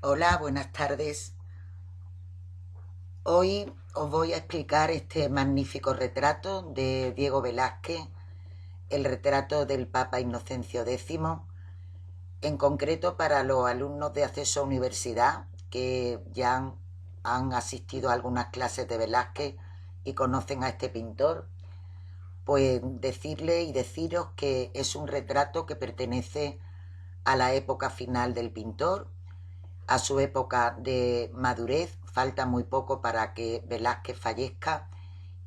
Hola, buenas tardes. Hoy os voy a explicar este magnífico retrato de Diego Velázquez, el retrato del Papa Inocencio X, en concreto para los alumnos de acceso a universidad que ya han asistido a algunas clases de Velázquez y conocen a este pintor. Pues decirle y deciros que es un retrato que pertenece a la época final del pintor, a su época de madurez. Falta muy poco para que Velázquez fallezca,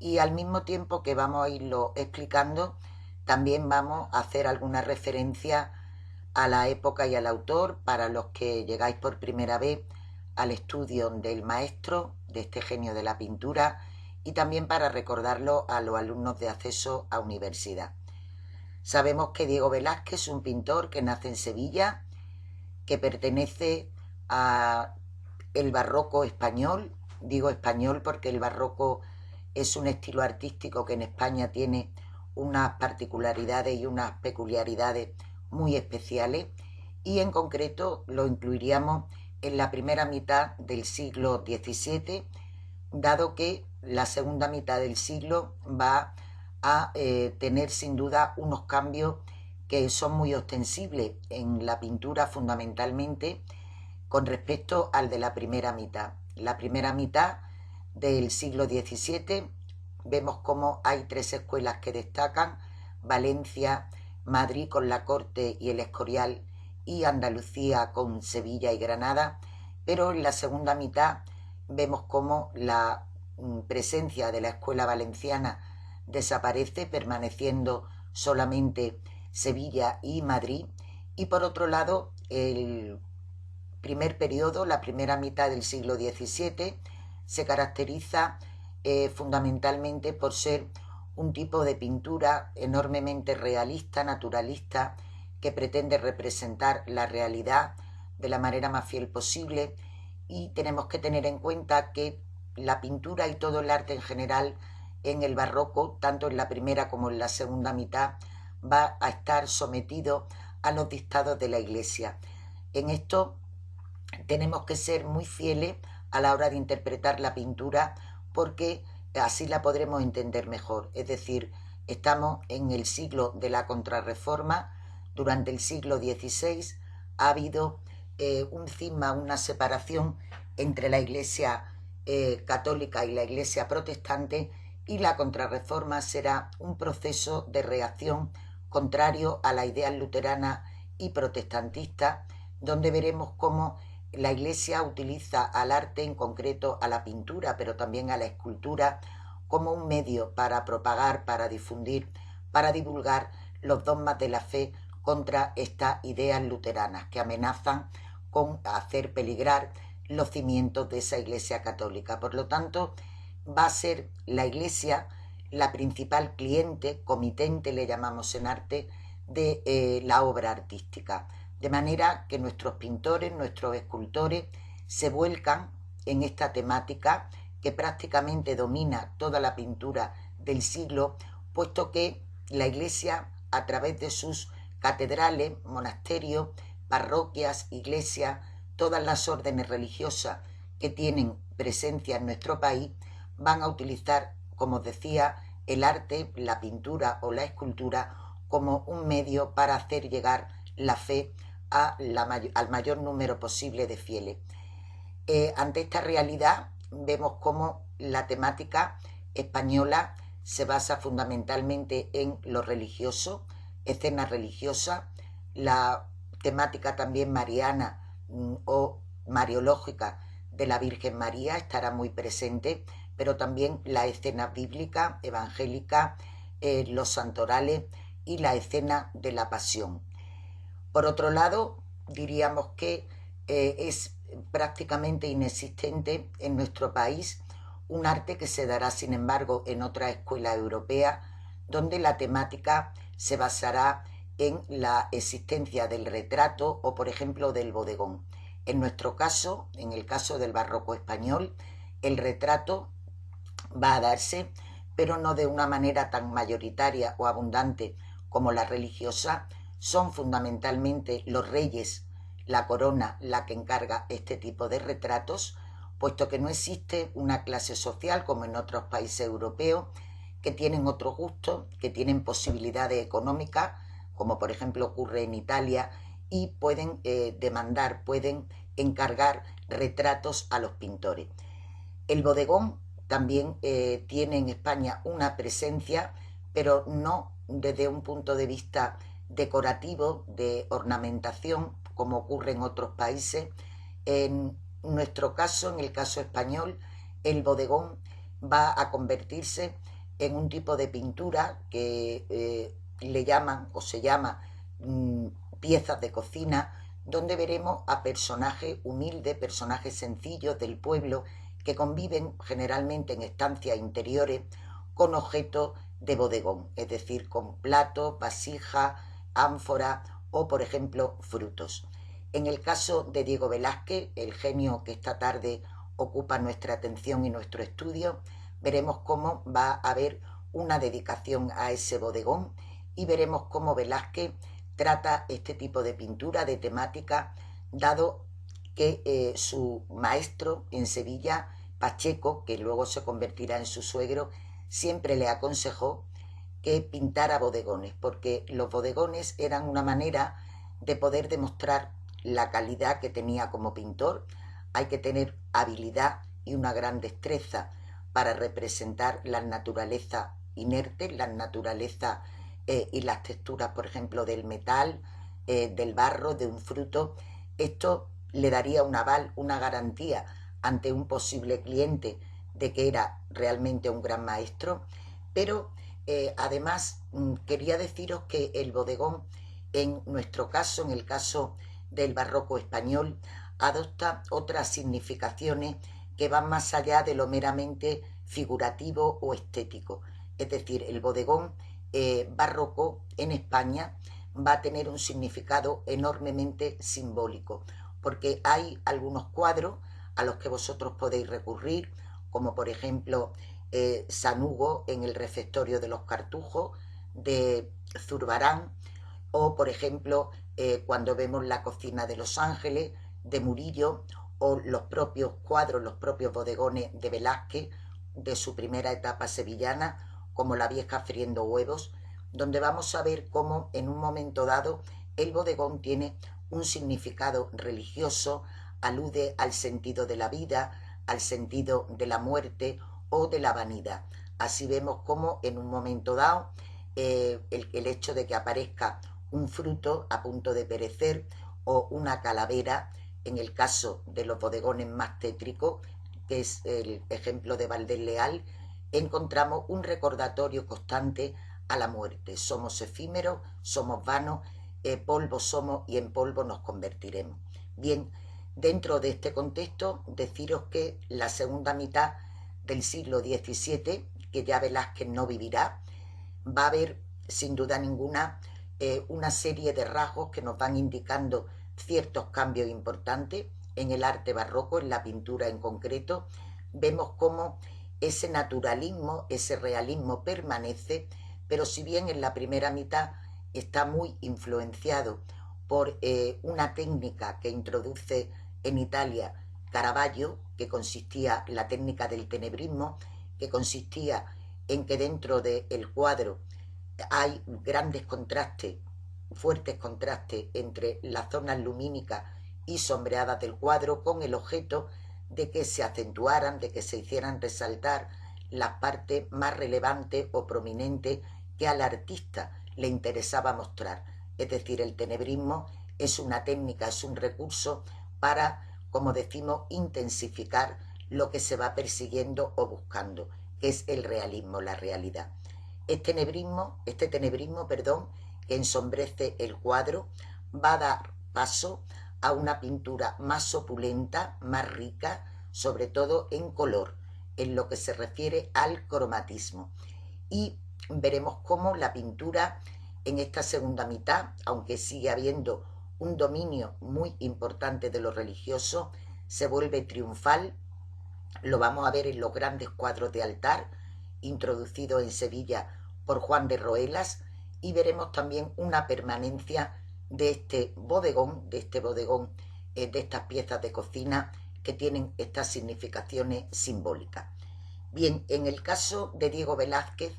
y al mismo tiempo que vamos a irlo explicando, también vamos a hacer alguna referencia a la época y al autor para los que llegáis por primera vez al estudio del maestro, de este genio de la pintura, y también para recordarlo a los alumnos de acceso a universidad. Sabemos que Diego Velázquez es un pintor que nace en Sevilla, que pertenece a el barroco español. Digo español porque el barroco es un estilo artístico que en España tiene unas particularidades y unas peculiaridades muy especiales, y en concreto lo incluiríamos en la primera mitad del siglo XVII, dado que la segunda mitad del siglo va a tener sin duda unos cambios que son muy ostensibles en la pintura, fundamentalmente con respecto al de la primera mitad. La primera mitad del siglo XVII vemos cómo hay tres escuelas que destacan: Valencia, Madrid con la Corte y el Escorial, y Andalucía con Sevilla y Granada. Pero en la segunda mitad vemos cómo la presencia de la escuela valenciana desaparece, permaneciendo solamente Sevilla y Madrid. Y por otro lado, el primer periodo, la primera mitad del siglo XVII, se caracteriza fundamentalmente por ser un tipo de pintura enormemente realista, naturalista, que pretende representar la realidad de la manera más fiel posible. Y tenemos que tener en cuenta que la pintura y todo el arte en general en el barroco, tanto en la primera como en la segunda mitad, va a estar sometido a los dictados de la Iglesia. En esto tenemos que ser muy fieles a la hora de interpretar la pintura, porque así la podremos entender mejor. Es decir, estamos en el siglo de la Contrarreforma. Durante el siglo XVI ha habido un cisma, una separación entre la Iglesia católica y la Iglesia protestante, y la Contrarreforma será un proceso de reacción contrario a la idea luterana y protestantista, donde veremos cómo la Iglesia utiliza al arte, en concreto a la pintura, pero también a la escultura, como un medio para propagar, para difundir, para divulgar los dogmas de la fe contra estas ideas luteranas que amenazan con hacer peligrar los cimientos de esa Iglesia católica. Por lo tanto, va a ser la Iglesia la principal cliente, comitente le llamamos en arte, de la obra artística. De manera que nuestros pintores, nuestros escultores se vuelcan en esta temática que prácticamente domina toda la pintura del siglo, puesto que la Iglesia, a través de sus catedrales, monasterios, parroquias, iglesias, todas las órdenes religiosas que tienen presencia en nuestro país, van a utilizar, como os decía, el arte, la pintura o la escultura como un medio para hacer llegar la fe al mayor número posible de fieles. Ante esta realidad vemos cómo la temática española se basa fundamentalmente en lo religioso, escenas religiosas, la temática también mariana o mariológica de la Virgen María estará muy presente, pero también la escena bíblica, evangélica, los santorales y la escena de la pasión. Por otro lado, diríamos que es prácticamente inexistente en nuestro país un arte que se dará, sin embargo, en otra escuela europea, donde la temática se basará en la existencia del retrato o, por ejemplo, del bodegón. En nuestro caso, en el caso del barroco español, el retrato va a darse, pero no de una manera tan mayoritaria o abundante como la religiosa. Son fundamentalmente los reyes la corona la que encarga este tipo de retratos, puesto que no existe una clase social como en otros países europeos que tienen otros gustos, que tienen posibilidades económicas, como por ejemplo ocurre en Italia, y pueden demandar, pueden encargar retratos a los pintores. El bodegón también tiene en España una presencia, pero no desde un punto de vista decorativo, de ornamentación, como ocurre en otros países. En nuestro caso, en el caso español, el bodegón va a convertirse en un tipo de pintura que le llaman o se llama piezas de cocina, donde veremos a personajes humildes, personajes sencillos del pueblo que conviven generalmente en estancias interiores con objetos de bodegón, es decir, con platos, vasijas, ánforas o, por ejemplo, frutos. En el caso de Diego Velázquez, el genio que esta tarde ocupa nuestra atención y nuestro estudio, veremos cómo va a haber una dedicación a ese bodegón y veremos cómo Velázquez trata este tipo de pintura, de temática, dado que su maestro en Sevilla, Pacheco, que luego se convertirá en su suegro, siempre le aconsejó que pintara bodegones, porque los bodegones eran una manera de poder demostrar la calidad que tenía como pintor. Hay que tener habilidad y una gran destreza para representar la naturaleza inerte, la naturaleza y las texturas, por ejemplo, del metal, del barro, de un fruto. Esto le daría un aval, una garantía ante un posible cliente de que era realmente un gran maestro, pero además quería deciros que el bodegón, en nuestro caso, en el caso del barroco español, adopta otras significaciones que van más allá de lo meramente figurativo o estético. Es decir, el bodegón barroco en España va a tener un significado enormemente simbólico, porque hay algunos cuadros a los que vosotros podéis recurrir, como por ejemplo San Hugo en el refectorio de los Cartujos de Zurbarán, o por ejemplo cuando vemos la cocina de Los Ángeles de Murillo, o los propios cuadros, los propios bodegones de Velázquez de su primera etapa sevillana, como La vieja friendo huevos, donde vamos a ver cómo en un momento dado el bodegón tiene un significado religioso, alude al sentido de la vida, al sentido de la muerte o de la vanidad. Así vemos cómo en un momento dado el hecho de que aparezca un fruto a punto de perecer o una calavera, en el caso de los bodegones más tétricos, que es el ejemplo de Valdés Leal, encontramos un recordatorio constante a la muerte. Somos efímeros, somos vanos, polvo somos y en polvo nos convertiremos. Bien, dentro de este contexto, deciros que la segunda mitad del siglo XVII, que ya Velázquez no vivirá, va a haber sin duda ninguna una serie de rasgos que nos van indicando ciertos cambios importantes en el arte barroco, en la pintura en concreto. Vemos cómo ese naturalismo, ese realismo permanece, pero si bien en la primera mitad está muy influenciado por una técnica que introduce en Italia Caravaggio, que consistía la técnica del tenebrismo, que consistía en que dentro del cuadro hay grandes contrastes, fuertes contrastes entre las zonas lumínicas y sombreadas del cuadro, con el objeto de que se acentuaran, de que se hicieran resaltar las partes más relevantes o prominentes que al artista le interesaba mostrar. Es decir, el tenebrismo es una técnica, es un recurso para, como decimos, intensificar lo que se va persiguiendo o buscando, que es el realismo, la realidad. Este tenebrismo, que ensombrece el cuadro, va a dar paso a una pintura más opulenta, más rica, sobre todo en color, en lo que se refiere al cromatismo. Y veremos cómo la pintura en esta segunda mitad, aunque sigue habiendo un dominio muy importante de lo religioso, se vuelve triunfal. Lo vamos a ver en los grandes cuadros de altar introducidos en Sevilla por Juan de Roelas, y veremos también una permanencia de este bodegón, de estas piezas de cocina que tienen estas significaciones simbólicas. Bien, en el caso de Diego Velázquez,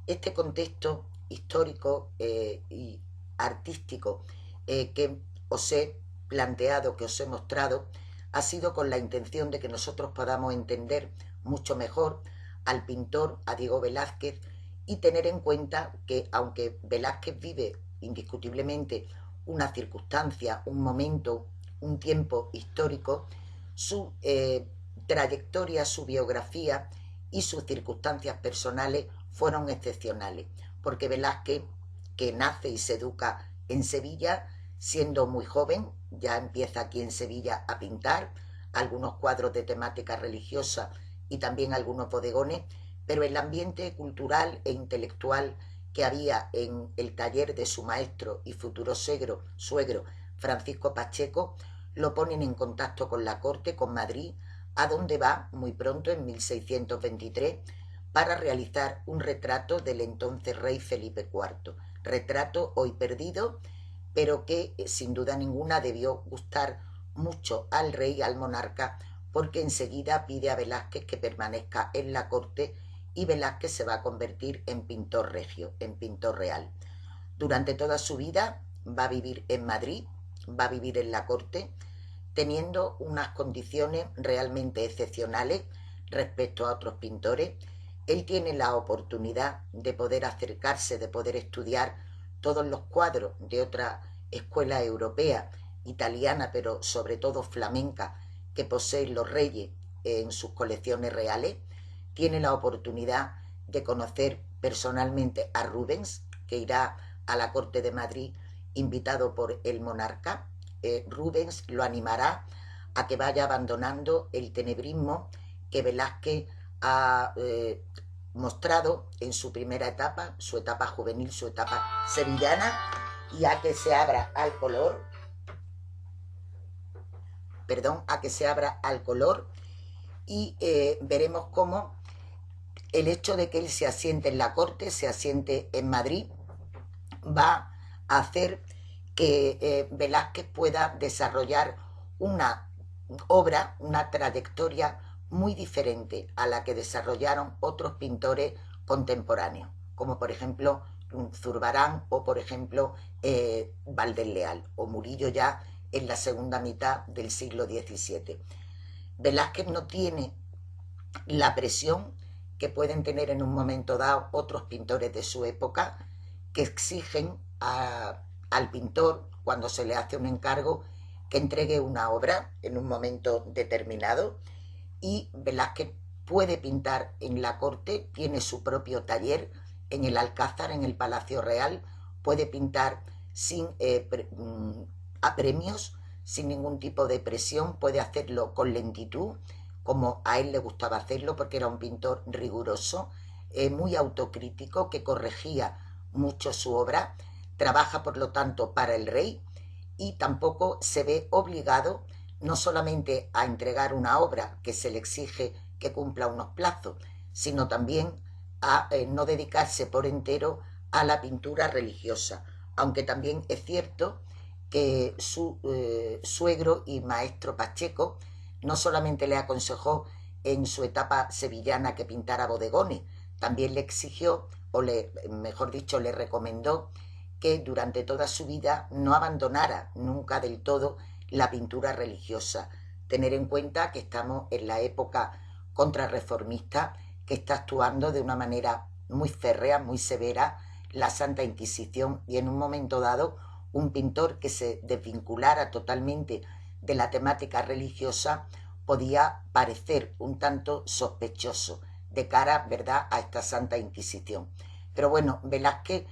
este contexto histórico y artístico que os he planteado, que os he mostrado, ha sido con la intención de que nosotros podamos entender mucho mejor al pintor, a Diego Velázquez, y tener en cuenta que aunque Velázquez vive indiscutiblemente una circunstancia, un momento, un tiempo histórico, su trayectoria, su biografía y sus circunstancias personales fueron excepcionales, porque Velázquez, que nace y se educa en Sevilla, siendo muy joven, ya empieza aquí en Sevilla a pintar algunos cuadros de temática religiosa y también algunos bodegones, pero el ambiente cultural e intelectual que había en el taller de su maestro y futuro suegro Francisco Pacheco, lo ponen en contacto con la corte, con Madrid, a donde va muy pronto, en 1623, para realizar un retrato del entonces rey Felipe IV. Retrato hoy perdido, pero que sin duda ninguna debió gustar mucho al rey, al monarca, porque enseguida pide a Velázquez que permanezca en la corte y Velázquez se va a convertir en pintor regio, en pintor real. Durante toda su vida va a vivir en Madrid, va a vivir en la corte, teniendo unas condiciones realmente excepcionales respecto a otros pintores. Él tiene la oportunidad de poder acercarse, de poder estudiar todos los cuadros de otra escuela europea, italiana, pero sobre todo flamenca, que poseen los reyes en sus colecciones reales. Tiene la oportunidad de conocer personalmente a Rubens, que irá a la corte de Madrid invitado por el monarca. Rubens lo animará a que vaya abandonando el tenebrismo que Velázquez ha mostrado en su primera etapa, su etapa juvenil, su etapa sevillana, y a que se abra al color, y veremos cómo el hecho de que él se asiente en la corte, se asiente en Madrid, va a hacer que Velázquez pueda desarrollar una obra, una trayectoria muy diferente a la que desarrollaron otros pintores contemporáneos, como por ejemplo Zurbarán o por ejemplo Valdés Leal o Murillo ya en la segunda mitad del siglo XVII. Velázquez no tiene la presión que pueden tener en un momento dado otros pintores de su época, que exigen al pintor, cuando se le hace un encargo, que entregue una obra en un momento determinado, y Velázquez puede pintar en la corte, tiene su propio taller en el Alcázar, en el Palacio Real, puede pintar sin apremios, sin ningún tipo de presión, puede hacerlo con lentitud, como a él le gustaba hacerlo, porque era un pintor riguroso, muy autocrítico, que corregía mucho su obra, trabaja por lo tanto para el rey y tampoco se ve obligado no solamente a entregar una obra que se le exige que cumpla unos plazos, sino también a no dedicarse por entero a la pintura religiosa, aunque también es cierto que su suegro y maestro Pacheco no solamente le aconsejó en su etapa sevillana que pintara bodegones, también le exigió, mejor dicho, le recomendó que durante toda su vida no abandonara nunca del todo la pintura religiosa. Tener en cuenta que estamos en la época contrarreformista, que está actuando de una manera muy férrea, muy severa, la Santa Inquisición, y en un momento dado un pintor que se desvinculara totalmente de la temática religiosa podía parecer un tanto sospechoso de cara, ¿verdad?, a esta Santa Inquisición. Pero bueno, Velázquez,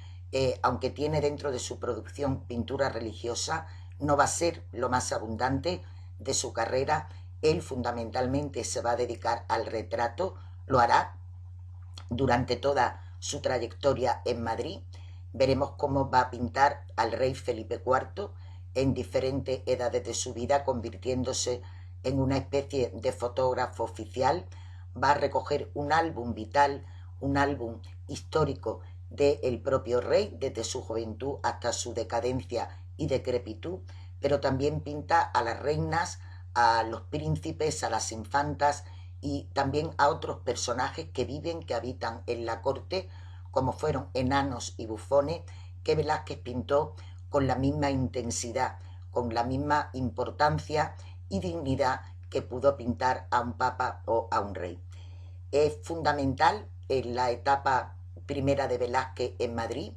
aunque tiene dentro de su producción pintura religiosa, no va a ser lo más abundante de su carrera. Él fundamentalmente se va a dedicar al retrato, lo hará durante toda su trayectoria en Madrid. Veremos cómo va a pintar al rey Felipe IV en diferentes edades de su vida, convirtiéndose en una especie de fotógrafo oficial. Va a recoger un álbum vital, un álbum histórico del propio rey, desde su juventud hasta su decadencia y decrepitud, pero también pinta a las reinas, a los príncipes, a las infantas y también a otros personajes que viven, que habitan en la corte, como fueron enanos y bufones, que Velázquez pintó con la misma intensidad, con la misma importancia y dignidad que pudo pintar a un papa o a un rey. Es fundamental en la etapa primera de Velázquez en Madrid,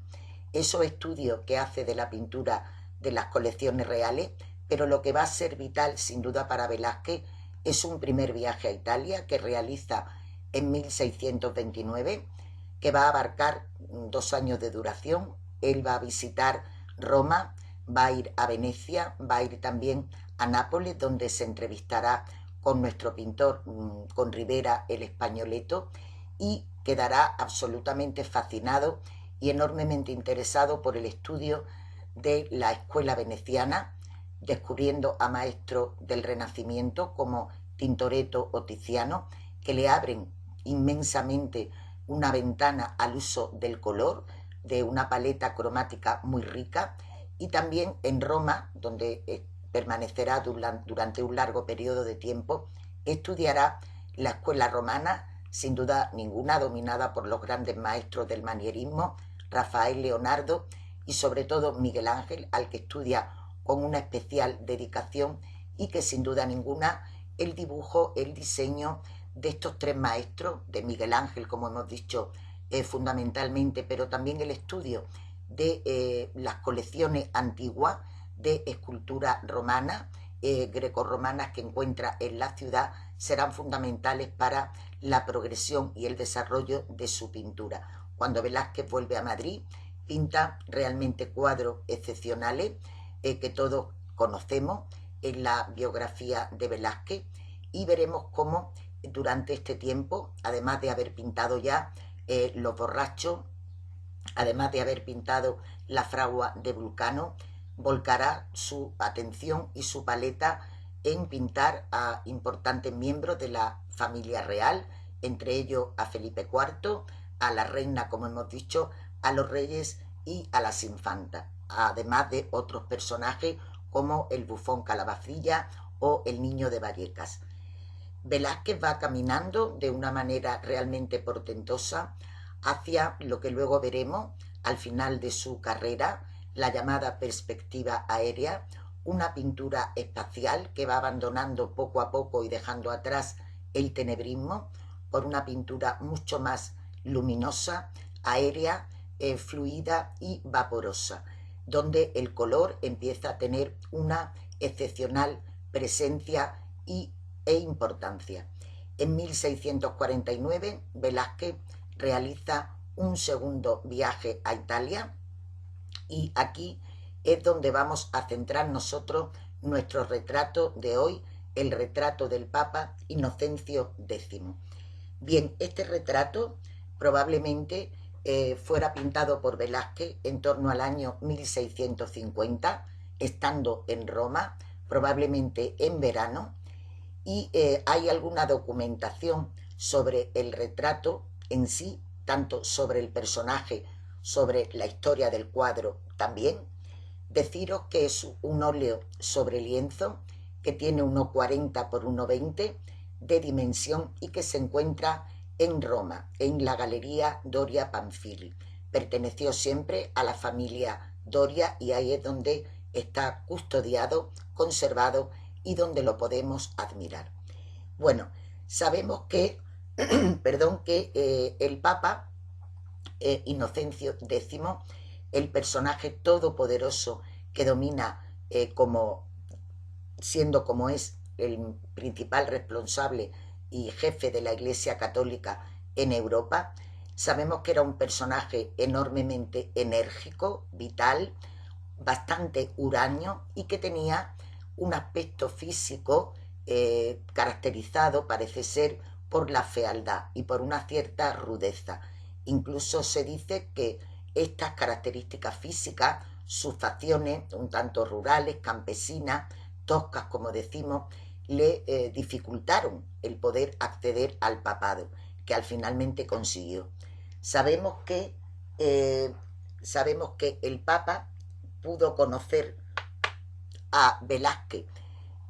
esos estudios que hace de la pintura de las colecciones reales, pero lo que va a ser vital sin duda para Velázquez es un primer viaje a Italia que realiza en 1629, que va a abarcar 2 años de duración. Él va a visitar Roma, va a ir a Venecia, va a ir también a Nápoles, donde se entrevistará con nuestro pintor, con Rivera el Españoleto, y quedará absolutamente fascinado y enormemente interesado por el estudio de la escuela veneciana, descubriendo a maestros del Renacimiento como Tintoretto o Tiziano, que le abren inmensamente una ventana al uso del color, de una paleta cromática muy rica, y también en Roma, donde permanecerá durante un largo periodo de tiempo, estudiará la escuela romana, sin duda ninguna, dominada por los grandes maestros del manierismo, Rafael, Leonardo y sobre todo Miguel Ángel, al que estudia con una especial dedicación, y que sin duda ninguna el dibujo, el diseño de estos tres maestros, de Miguel Ángel, como hemos dicho, fundamentalmente, pero también el estudio de las colecciones antiguas de escultura romana, grecorromanas, que encuentra en la ciudad, serán fundamentales para la progresión y el desarrollo de su pintura. Cuando Velázquez vuelve a Madrid, pinta realmente cuadros excepcionales que todos conocemos en la biografía de Velázquez, y veremos cómo durante este tiempo, además de haber pintado ya Los borrachos, además de haber pintado La fragua de Vulcano, volcará su atención y su paleta en pintar a importantes miembros de la familia real, entre ellos a Felipe IV, a la reina, como hemos dicho, a los reyes y a las infantas, además de otros personajes como el bufón Calabacilla o el niño de Vallecas. Velázquez va caminando de una manera realmente portentosa hacia lo que luego veremos al final de su carrera, la llamada perspectiva aérea, una pintura espacial que va abandonando poco a poco y dejando atrás el tenebrismo por una pintura mucho más luminosa, aérea, fluida y vaporosa, donde el color empieza a tener una excepcional presencia e importancia. En 1649 Velázquez realiza un segundo viaje a Italia, y aquí es donde vamos a centrar nosotros nuestro retrato de hoy, el retrato del Papa Inocencio X. Bien, este retrato probablemente fuera pintado por Velázquez en torno al año 1650, estando en Roma, probablemente en verano, y hay alguna documentación sobre el retrato en sí, tanto sobre el personaje, sobre la historia del cuadro también. Deciros que es un óleo sobre lienzo que tiene 1,40 por 1,20 de dimensión y que se encuentra en Roma, en la Galería Doria Pamphili. Perteneció siempre a la familia Doria y ahí es donde está custodiado, conservado y donde lo podemos admirar. Bueno, sabemos que, perdón, que el Papa Inocencio X, el personaje todopoderoso que domina siendo como es el principal responsable y jefe de la Iglesia Católica en Europa, sabemos que era un personaje enormemente enérgico, vital, bastante huraño y que tenía un aspecto físico caracterizado, parece ser, por la fealdad y por una cierta rudeza. Incluso se dice que estas características físicas, sus facciones un tanto rurales, campesinas, toscas como decimos, le dificultaron el poder acceder al papado, que al finalmente consiguió. Sabemos que el Papa pudo conocer a Velázquez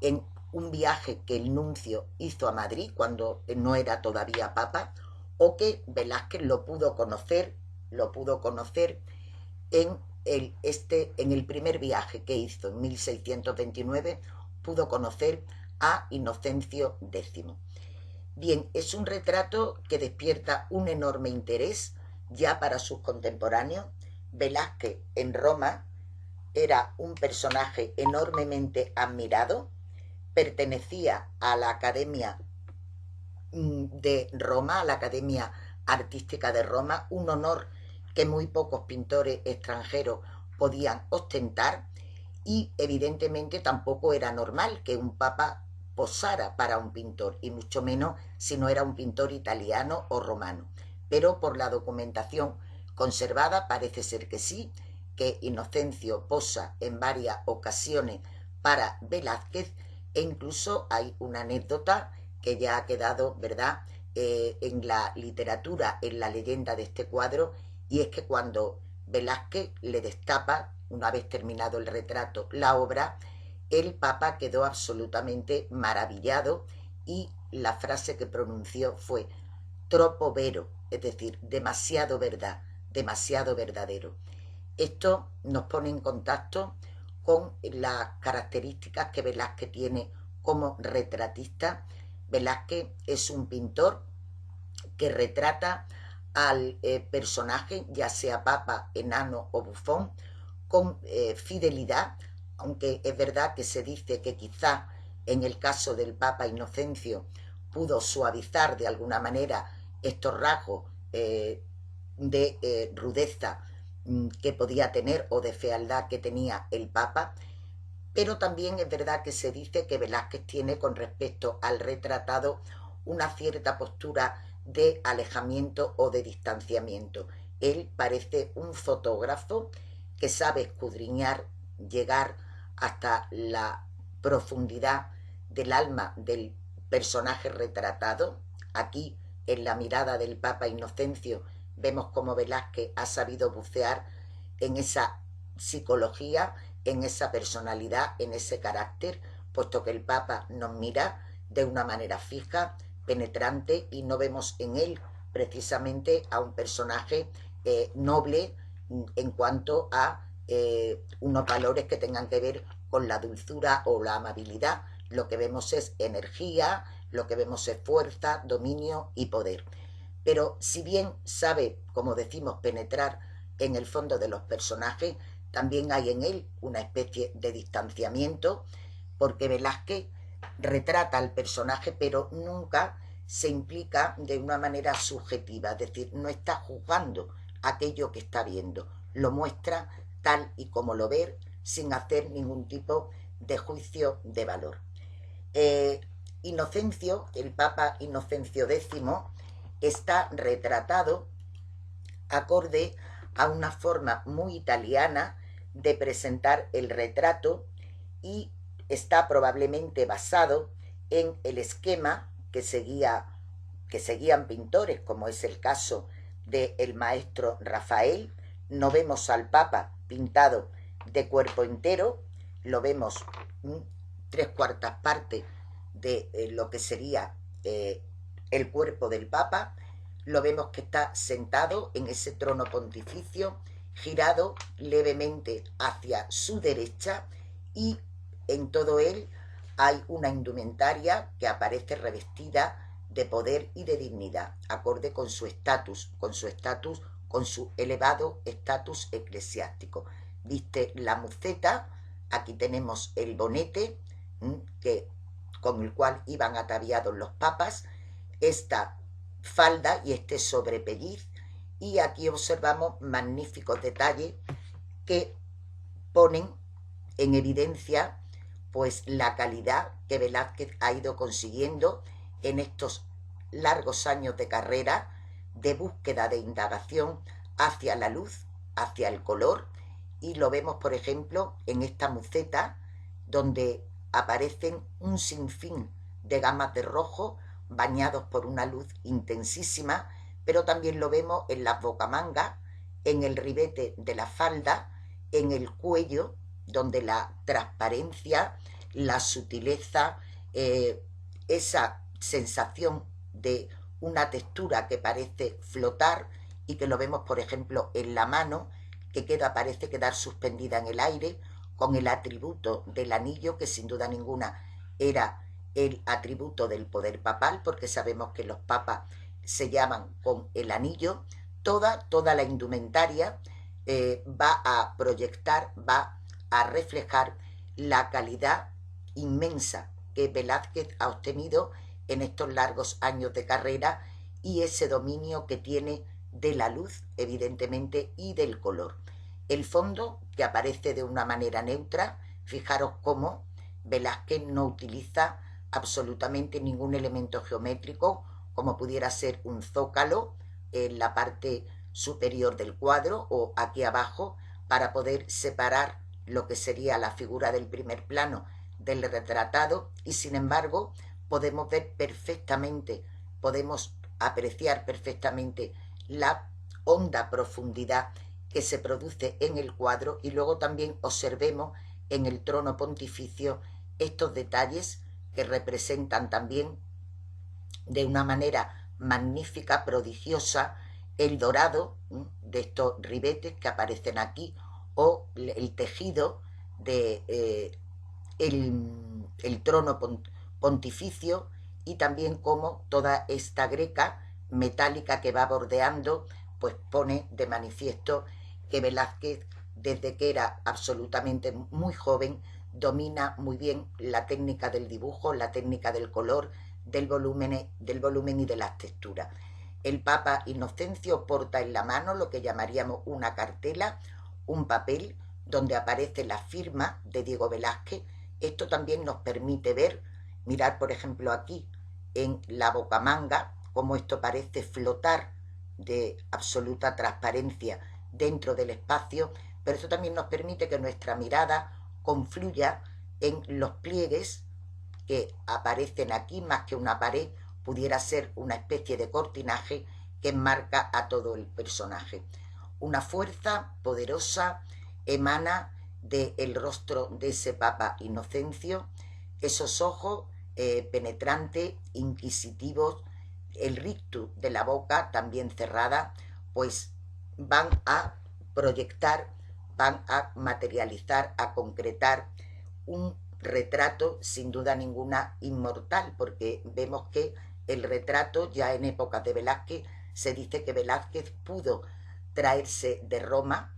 en un viaje que el nuncio hizo a Madrid cuando no era todavía papa, o que Velázquez lo pudo conocer en el primer viaje que hizo en 1629, pudo conocer a Inocencio X. Bien, es un retrato que despierta un enorme interés ya para sus contemporáneos. Velázquez en Roma era un personaje enormemente admirado, pertenecía a la Academia de Roma, a la Academia Artística de Roma, un honor que muy pocos pintores extranjeros podían ostentar, y evidentemente tampoco era normal que un papa posara para un pintor, y mucho menos si no era un pintor italiano o romano. Pero por la documentación conservada parece ser que sí, que Inocencio posa en varias ocasiones para Velázquez, e incluso hay una anécdota que ya ha quedado, ¿verdad?, en la literatura, en la leyenda de este cuadro, y es que cuando Velázquez le destapa, una vez terminado el retrato, la obra, el Papa quedó absolutamente maravillado, y la frase que pronunció fue troppo vero, es decir, demasiado verdad, demasiado verdadero. Esto nos pone en contacto con las características que Velázquez tiene como retratista. Velázquez es un pintor que retrata al personaje, ya sea papa, enano o bufón, con fidelidad, aunque es verdad que se dice que quizá en el caso del Papa Inocencio pudo suavizar de alguna manera estos rasgos de rudeza que podía tener, o de fealdad que tenía el Papa. Pero también es verdad que se dice que Velázquez tiene con respecto al retratado una cierta postura de alejamiento o de distanciamiento. Él parece un fotógrafo que sabe escudriñar, llegar hasta la profundidad del alma del personaje retratado. Aquí, en la mirada del Papa Inocencio, vemos cómo Velázquez ha sabido bucear en esa psicología, en esa personalidad, en ese carácter, puesto que el Papa nos mira de una manera fija, penetrante, y no vemos en él precisamente a un personaje noble en cuanto a unos valores que tengan que ver con la dulzura o la amabilidad. Lo que vemos es energía, lo que vemos es fuerza, dominio y poder. Pero si bien sabe, como decimos, penetrar en el fondo de los personajes, también hay en él una especie de distanciamiento, porque Velázquez retrata al personaje, pero nunca se implica de una manera subjetiva, es decir, no está juzgando aquello que está viendo, lo muestra tal y como lo ve, sin hacer ningún tipo de juicio de valor. Inocencio, el Papa Inocencio X, está retratado acorde a una forma muy italiana de presentar el retrato, y está probablemente basado en el esquema que seguían pintores, como es el caso del maestro Rafael. No vemos al Papa pintado de cuerpo entero, lo vemos 3/4 de lo que sería el cuerpo del Papa. Lo vemos que está sentado en ese trono pontificio, girado levemente hacia su derecha, y en todo él hay una indumentaria que aparece revestida de poder y de dignidad, acorde con su estatus, con su elevado estatus eclesiástico. Viste la muceta, aquí tenemos el bonete con el cual iban ataviados los papas, esta falda y este sobrepelliz, y aquí observamos magníficos detalles que ponen en evidencia pues la calidad que Velázquez ha ido consiguiendo en estos largos años de carrera, de búsqueda, de indagación hacia la luz, hacia el color. Y lo vemos, por ejemplo, en esta muceta, donde aparecen un sinfín de gamas de rojo bañados por una luz intensísima, pero también lo vemos en las bocamangas, en el ribete de la falda, en el cuello, donde la transparencia, la sutileza, esa sensación de una textura que parece flotar y que lo vemos, por ejemplo, en la mano, que parece quedar suspendida en el aire, con el atributo del anillo, que sin duda ninguna era el atributo del poder papal, porque sabemos que los papas se llaman con el anillo. Toda la indumentaria va a proyectar, va a reflejar la calidad inmensa que Velázquez ha obtenido en estos largos años de carrera y ese dominio que tiene de la luz, evidentemente, y del color. El fondo, que aparece de una manera neutra, fijaros cómo Velázquez no utiliza absolutamente ningún elemento geométrico, como pudiera ser un zócalo en la parte superior del cuadro o aquí abajo, para poder separar lo que sería la figura del primer plano del retratado, y sin embargo podemos ver perfectamente, podemos apreciar perfectamente la honda profundidad que se produce en el cuadro, y luego también observemos en el trono pontificio estos detalles que representan también de una manera magnífica, prodigiosa, el dorado de estos ribetes que aparecen aquí, o el tejido de el trono pontificio, y también como toda esta greca metálica que va bordeando, pues pone de manifiesto que Velázquez, desde que era absolutamente muy joven, domina muy bien la técnica del dibujo, la técnica del color, del volumen y de las texturas. El Papa Inocencio porta en la mano lo que llamaríamos una cartela, un papel donde aparece la firma de Diego Velázquez. Esto también nos permite ver, mirar por ejemplo aquí en la bocamanga, cómo esto parece flotar de absoluta transparencia dentro del espacio, pero eso también nos permite que nuestra mirada confluya en los pliegues que aparecen aquí. Más que una pared, pudiera ser una especie de cortinaje que enmarca a todo el personaje. Una fuerza poderosa emana del rostro de ese Papa Inocencio, esos ojos penetrantes, inquisitivos, el rictus de la boca también cerrada, pues van a proyectar, van a materializar, a concretar un retrato sin duda ninguna inmortal, porque vemos que el retrato ya en épocas de Velázquez, se dice que Velázquez pudo traerse de Roma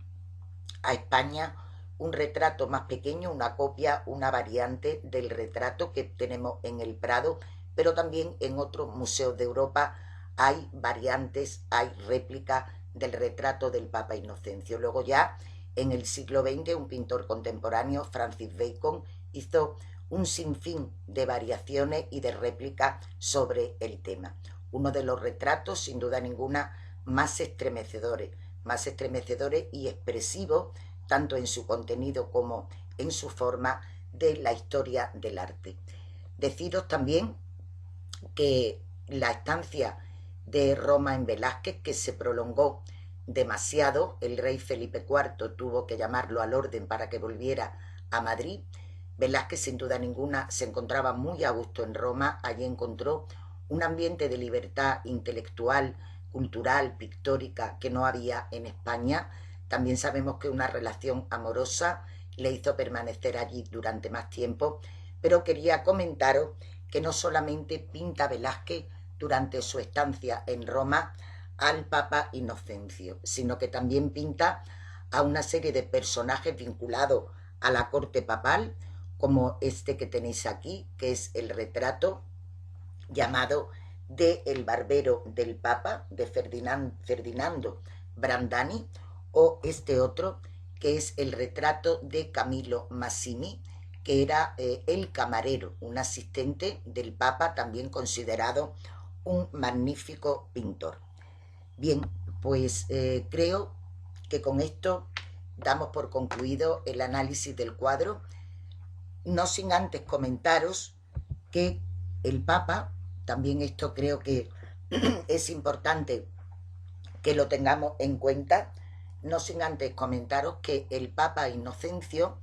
a España un retrato más pequeño, una copia, una variante del retrato que tenemos en el Prado, pero también en otros museos de Europa hay variantes, hay réplicas del retrato del Papa Inocencio. Luego ya en el siglo XX un pintor contemporáneo, Francis Bacon, hizo un sinfín de variaciones y de réplicas sobre el tema. Uno de los retratos, sin duda ninguna, más estremecedores y expresivos, tanto en su contenido como en su forma, de la historia del arte. Deciros también que la estancia de Roma en Velázquez, que se prolongó demasiado, el rey Felipe IV tuvo que llamarlo al orden para que volviera a Madrid. Velázquez sin duda ninguna se encontraba muy a gusto en Roma. Allí encontró un ambiente de libertad intelectual, cultural, pictórica, que no había en España. También sabemos que una relación amorosa le hizo permanecer allí durante más tiempo, pero quería comentaros que no solamente pinta Velázquez durante su estancia en Roma al Papa Inocencio, sino que también pinta a una serie de personajes vinculados a la corte papal, como este que tenéis aquí, que es el retrato llamado de El barbero del Papa, de Ferdinando Brandani, o este otro, que es el retrato de Camillo Massimi, que era el camarero, un asistente del Papa, también considerado un magnífico pintor. Bien, pues creo que con esto damos por concluido el análisis del cuadro, no sin antes comentaros que el Papa, también esto creo que es importante que lo tengamos en cuenta, no sin antes comentaros que el Papa Inocencio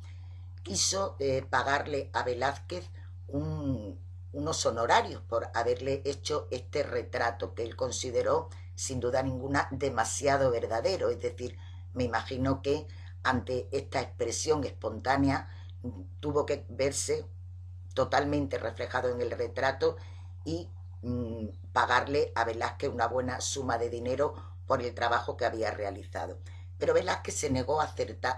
quiso pagarle a Velázquez unos honorarios por haberle hecho este retrato que él consideró sin duda ninguna demasiado verdadero. Es decir, me imagino que ante esta expresión espontánea tuvo que verse totalmente reflejado en el retrato y pagarle a Velázquez una buena suma de dinero por el trabajo que había realizado. Pero Velázquez se negó a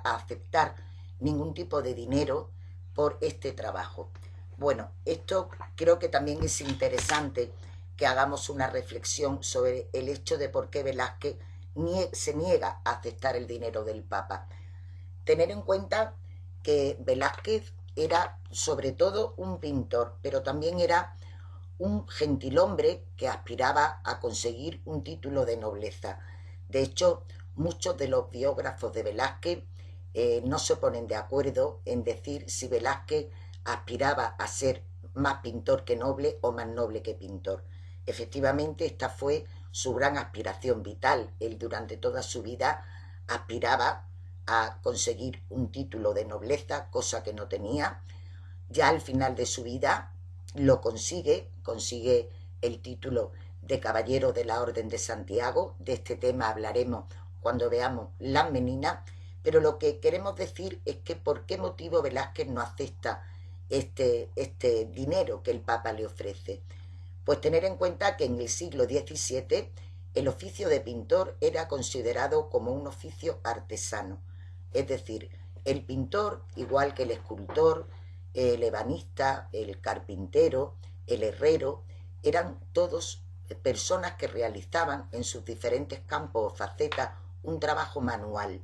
aceptar ningún tipo de dinero por este trabajo. Bueno, esto creo que también es interesante que hagamos una reflexión sobre el hecho de por qué Velázquez se niega a aceptar el dinero del Papa. Tener en cuenta que Velázquez era sobre todo un pintor, pero también era un gentilhombre que aspiraba a conseguir un título de nobleza. De hecho, muchos de los biógrafos de Velázquez no se ponen de acuerdo en decir si Velázquez aspiraba a ser más pintor que noble o más noble que pintor. Efectivamente, esta fue su gran aspiración vital. Él durante toda su vida aspiraba a conseguir un título de nobleza, cosa que no tenía. Ya al final de su vida lo consigue el título de Caballero de la Orden de Santiago. De este tema hablaremos cuando veamos Las Meninas, pero lo que queremos decir es que por qué motivo Velázquez no acepta este dinero que el Papa le ofrece. Pues tener en cuenta que en el siglo XVII el oficio de pintor era considerado como un oficio artesano. Es decir, el pintor, igual que el escultor, el ebanista, el carpintero, el herrero, eran todos personas que realizaban en sus diferentes campos o facetas un trabajo manual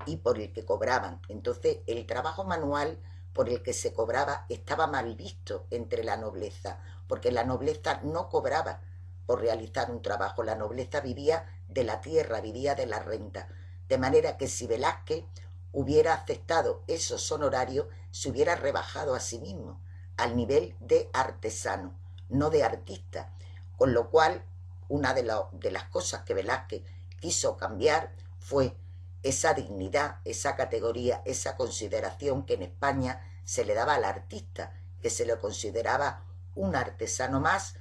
y por el que cobraban. Entonces, el trabajo manual por el que se cobraba estaba mal visto entre la nobleza, porque la nobleza no cobraba por realizar un trabajo, la nobleza vivía de la tierra, vivía de la renta, de manera que si Velázquez hubiera aceptado esos honorarios, se hubiera rebajado a sí mismo al nivel de artesano, no de artista, con lo cual una de las cosas que Velázquez quiso cambiar fue esa dignidad, esa categoría, esa consideración que en España se le daba al artista, que se le consideraba un artesano más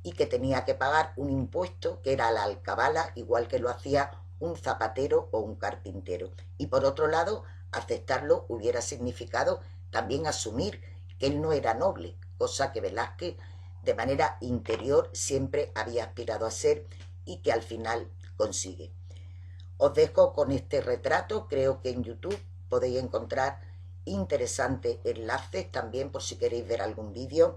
y que tenía que pagar un impuesto que era la alcabala, igual que lo hacía un zapatero o un carpintero. Y por otro lado, aceptarlo hubiera significado también asumir que él no era noble, cosa que Velázquez de manera interior siempre había aspirado a ser y que al final consigue. Os dejo con este retrato, creo que en YouTube podéis encontrar interesantes enlaces también por si queréis ver algún vídeo.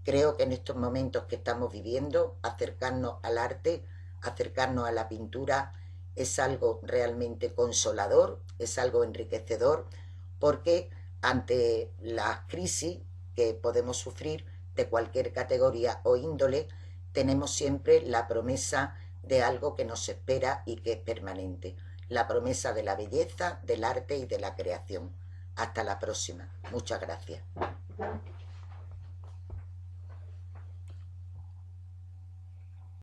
Creo que en estos momentos que estamos viviendo, acercarnos al arte, acercarnos a la pintura, es algo realmente consolador, es algo enriquecedor, porque ante las crisis que podemos sufrir de cualquier categoría o índole, tenemos siempre la promesa de algo que nos espera y que es permanente, la promesa de la belleza, del arte y de la creación. Hasta la próxima. Muchas gracias.